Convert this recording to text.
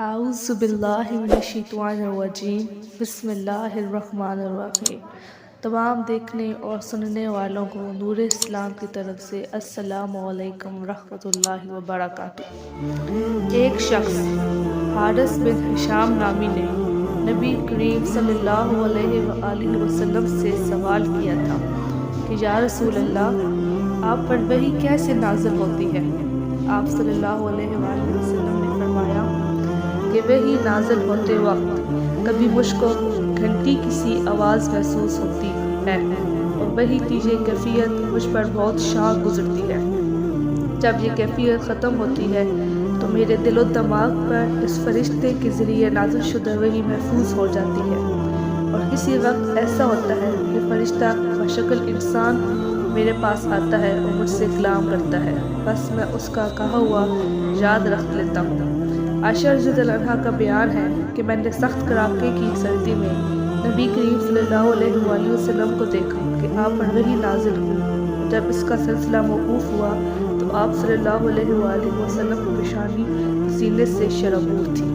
اعوذ باللہ من الشیطان الرجیم بسم اللہ الرحمن الرحیم۔ تمام دیکھنے اور سننے والوں کو نور اسلام کی طرف سے السلام علیکم ورحمۃ اللہ وبرکاتہ۔ ایک شخص حارث بن ہشام نامی نے نبی کریم صلی اللہ علیہ وآلہ وسلم سے سوال کیا تھا کہ یا رسول اللہ، آپ پر وحی کیسے نازل ہوتی ہے؟ آپ صلی اللہ علیہ وآلہ وسلم نے فرمایا کہ وحی نازل ہوتے وقت کبھی مجھ کو گھنٹی کسی آواز محسوس ہوتی ہے اور وحی کی یہ کیفیت مجھ پر بہت شاق گزرتی ہے۔ جب یہ کیفیت ختم ہوتی ہے تو میرے دل و دماغ پر اس فرشتے کے ذریعے نازل شدہ وحی محفوظ ہو جاتی ہے، اور کسی وقت ایسا ہوتا ہے کہ فرشتہ بشکل انسان میرے پاس آتا ہے اور مجھ سے کلام کرتا ہے، بس میں اس کا کہا ہوا یاد رکھ لیتا ہوں۔ عائشہ رضی اللہ عنہا کا بیان ہے کہ میں نے سخت کڑاکے کی سردی میں نبی کریم صلی اللہ علیہ وآلہ وسلم کو دیکھا کہ آپ پر وحی نازل ہوئی۔ جب اس کا سلسلہ موقوف ہوا تو آپ صلی اللہ علیہ وآلہ وسلم کی پیشانی سینے سے شرابور تھی۔